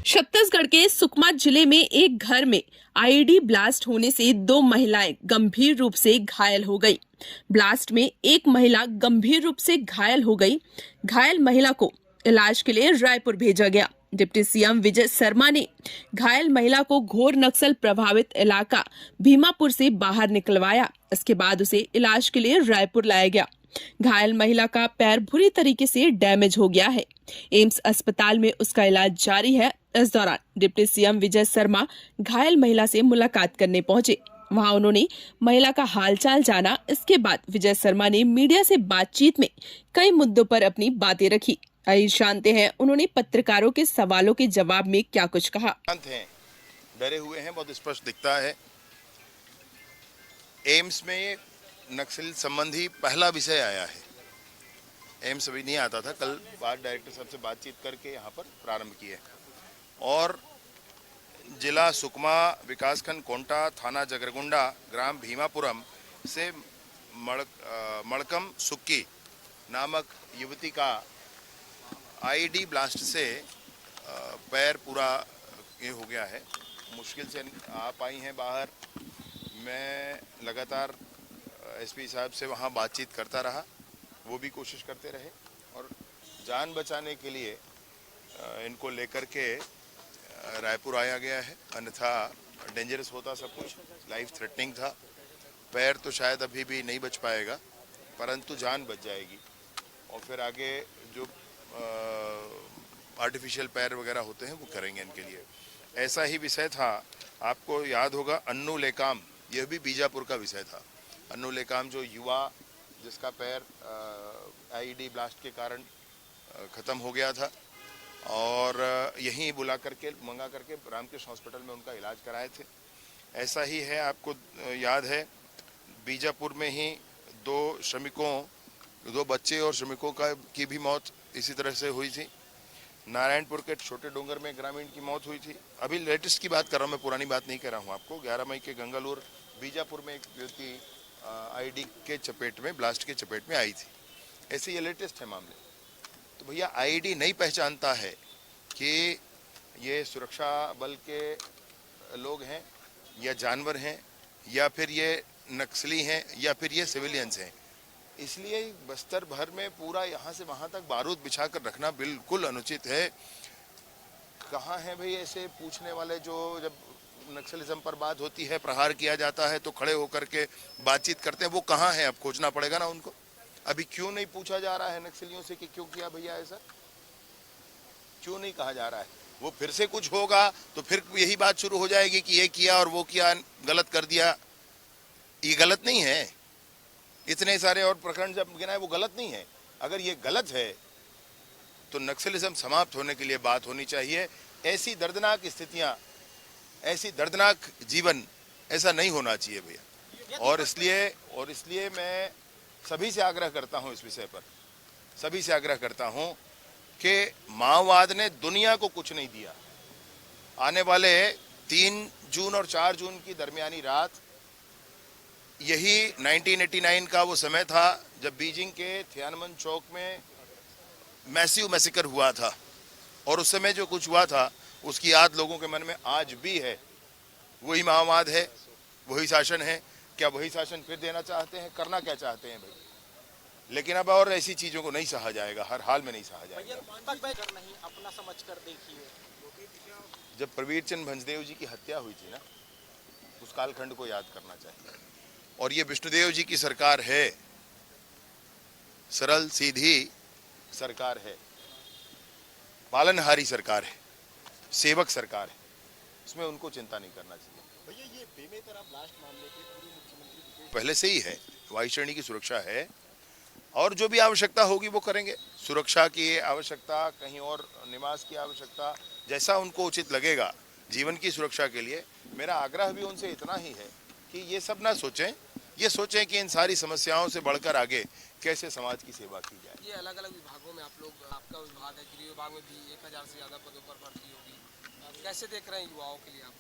छत्तीसगढ़ के सुकमा जिले में एक घर में आईईडी ब्लास्ट होने से 2 महिलाएं गंभीर रूप से घायल हो गई। ब्लास्ट में एक महिला गंभीर रूप से घायल हो गई। घायल महिला को इलाज के लिए रायपुर भेजा गया। डिप्टी सीएम विजय शर्मा ने घायल महिला को घोर नक्सल प्रभावित इलाका भीमापुर से बाहर निकलवाया। इसके बाद उसे इलाज के लिए रायपुर लाया गया। घायल महिला का पैर बुरी तरीके से डैमेज हो गया है। एम्स अस्पताल में उसका इलाज जारी है। इस दौरान डिप्टी सीएम विजय शर्मा घायल महिला से मुलाकात करने पहुंचे। वहां उन्होंने महिला का हालचाल जाना। इसके बाद विजय शर्मा ने मीडिया से बातचीत में कई मुद्दों पर अपनी बातें रखी। आइए जानते हैं उन्होंने पत्रकारों के सवालों के जवाब में क्या कुछ कहा। डरे हुए हैं, बहुत स्पष्ट दिखता है। एम्स में नक्सल संबंधी पहला विषय आया है। एम्स अभी नहीं आता था। कल बात डायरेक्टर साहब से बातचीत करके यहाँ पर प्रारंभ किए और जिला सुकमा, विकासखंड कोंटा, थाना जगरगुंडा, ग्राम भीमापुरम से मड़कम सुक्की नामक युवती का आईईडी ब्लास्ट से पैर पूरा ये हो गया है। मुश्किल से आ पाई हैं बाहर। मैं लगातार एसपी साहब से वहाँ बातचीत करता रहा, वो भी कोशिश करते रहे और जान बचाने के लिए इनको लेकर के रायपुर आया गया है। अन्यथा डेंजरस होता सब कुछ, लाइफ थ्रेटनिंग था। पैर तो शायद अभी भी नहीं बच पाएगा, परंतु जान बच जाएगी और फिर आगे जो आर्टिफिशियल पैर वगैरह होते हैं वो करेंगे इनके लिए। ऐसा ही विषय था, आपको याद होगा, अन्नू लेकाम, यह भी बीजापुर का विषय था। अन्नू लेकाम जो युवा जिसका पैर आईईडी ब्लास्ट के कारण ख़त्म हो गया था और यहीं बुला करके मंगा करके रामकृष्ण हॉस्पिटल में उनका इलाज कराए थे। ऐसा ही है, आपको याद है, बीजापुर में ही दो बच्चे और श्रमिकों की भी मौत इसी तरह से हुई थी। नारायणपुर के छोटे डोंगर में ग्रामीण की मौत हुई थी। अभी लेटेस्ट की बात कर रहा हूँ मैं, पुरानी बात नहीं कर रहा हूँ आपको। 11 मई के गंगालूर बीजापुर में एक व्यक्ति आईडी के चपेट में, ब्लास्ट के चपेट में आई थी। ऐसे ये लेटेस्ट है मामले। तो भैया आईडी नहीं पहचानता है कि ये सुरक्षा बल के लोग हैं या जानवर हैं या फिर ये नक्सली हैं या फिर ये सिविलियंस हैं। इसलिए बस्तर भर में पूरा यहाँ से वहाँ तक बारूद बिछा कर रखना बिल्कुल अनुचित है। कहाँ हैं भाई ऐसे पूछने वाले जो जब नक्सलिज्म पर बात होती है, प्रहार किया जाता है तो खड़े होकर के बातचीत करते हैं, वो कहाँ हैं? अब खोजना पड़ेगा ना उनको। अभी क्यों नहीं पूछा जा रहा है नक्सलियों से कि क्यों किया भैया ऐसा? क्यों नहीं कहा जा रहा है? वो फिर से कुछ होगा तो फिर यही बात शुरू हो जाएगी कि ये किया और वो किया, गलत कर दिया। ये गलत नहीं है। इतने सारे और प्रकरण जब गिनाए, वो गलत नहीं है। अगर ये गलत है तो नक्सलिज्म समाप्त होने के लिए बात होनी चाहिए। ऐसी दर्दनाक स्थितियां, ऐसी दर्दनाक जीवन, ऐसा नहीं होना चाहिए भैया। और इसलिए मैं सभी से आग्रह करता हूं, इस विषय पर सभी से आग्रह करता हूं कि माओवाद ने दुनिया को कुछ नहीं दिया। आने वाले 3 जून और 4 जून की दरमियानी रात, यही 1989 का वो समय था जब बीजिंग के थियानमन चौक में मैसिव मैसेकर हुआ था और उस समय जो कुछ हुआ था उसकी याद लोगों के मन में आज भी है। वही माओवाद है, वही शासन है। क्या वही शासन फिर देना चाहते हैं? करना क्या चाहते हैं भाई? लेकिन अब और ऐसी चीजों को नहीं सहा जाएगा, हर हाल में नहीं सहा जाएगा। नहीं, अपना समझ कर देखिए। जब प्रवीर चंद भंजदेव जी की हत्या हुई थी ना, उस कालखंड को याद करना चाहिए। और ये विष्णुदेव जी की सरकार है, सरल सीधी सरकार है, पालनहारी सरकार है, सेवक सरकार है। इसमें उनको चिंता नहीं करना चाहिए। भैया ये बेमेतरा ब्लास्ट मामले के पूर्व मुख्यमंत्री पहले से ही है, वायु श्रेणी की सुरक्षा है और जो भी आवश्यकता होगी वो करेंगे। सुरक्षा की आवश्यकता, कहीं और निवास की आवश्यकता, जैसा उनको उचित लगेगा जीवन की सुरक्षा के लिए। मेरा आग्रह भी उनसे इतना ही है कि ये सब ना सोचें, ये सोचें कि इन सारी समस्याओं से बढ़कर आगे कैसे समाज की सेवा की जाए। ये अलग अलग विभागों में आप लोग, आपका विभाग है, गृह विभाग में भी 1000 से ज़्यादा पदों पर भर्ती होगी। कैसे देख रहे हैं युवाओं के लिए आप?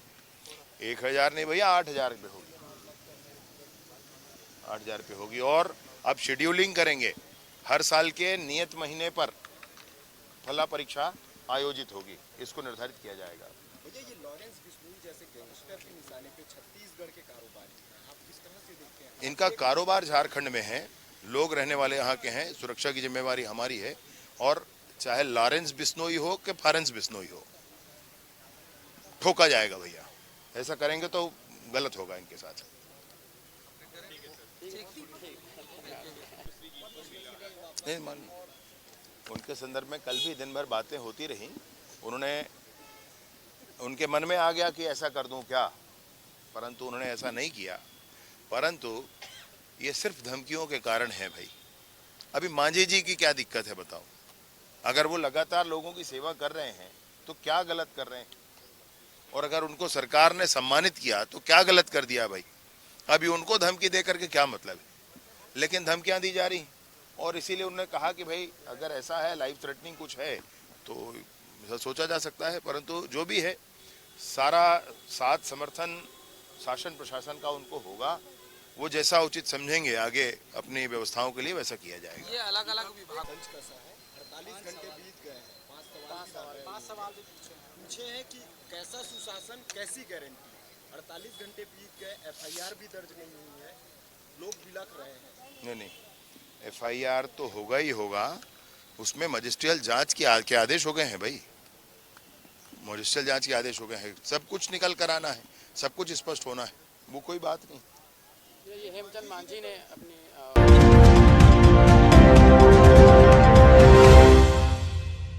1000 नहीं भैया, 8000 पे होगी। 8000 पे होगी और अब शेड्यूलिंग करेंगे। हर साल के नियत महीने पर फला परीक्षा आयोजित होगी, इसको निर्धारित किया जाएगा। भैया ये लॉरेंस बिश्नोई जैसे गैंगस्टर के निशाने पे छत्तीसगढ़ के कारोबारी हैं, आप किस तरह से देखते हैं? इनका कारोबार झारखंड में है, लोग रहने वाले यहाँ के हैं, सुरक्षा की जिम्मेवारी हमारी है। और चाहे लॉरेंस बिश्नोई हो कि फारेंस बिश्नोई हो, ठोका जाएगा भैया। ऐसा करेंगे तो गलत होगा इनके साथ। नहीं मान, उनके संदर्भ में कल भी दिन भर बातें होती रही। उनके मन में आ गया कि ऐसा कर दूं क्या, परंतु उन्होंने ऐसा नहीं किया। परंतु ये सिर्फ धमकियों के कारण है भाई। अभी मांझी जी की क्या दिक्कत है बताओ? अगर वो लगातार लोगों की सेवा कर रहे हैं तो क्या गलत कर रहे हैं? और अगर उनको सरकार ने सम्मानित किया तो क्या गलत कर दिया भाई? अभी उनको धमकी दे करके क्या मतलब है? लेकिन धमकियां दी जा रही, और इसीलिए उन्होंने कहा कि भाई अगर ऐसा है, लाइफ थ्रेटनिंग कुछ है तो सोचा जा सकता है। परंतु जो भी है, सारा साथ समर्थन शासन प्रशासन का उनको होगा। वो जैसा उचित समझेंगे आगे अपनी व्यवस्थाओं के लिए, वैसा किया जाएगा। ये अलग अलग विभाग पंच कैसा है? 48 घंटे बीत गए हैं, 5 सवाल पूछे हैं कि कैसा सुशासन, कैसी गारंटी? 48 घंटे बीत गए, FIR भी दर्ज नहीं हुई है, लोग बिलख रहे हैं। नहीं, FIR तो होगा ही होगा, उसमें मजिस्ट्रियल जांच के आदेश हो गए हैं भाई। मजिस्ट्रियल जांच के आदेश हो गए हैं, सब कुछ निकल कर आना है, सब कुछ स्पष्ट होना है, वो कोई बात नहीं। ये हेमचंद मांझी ने अपनी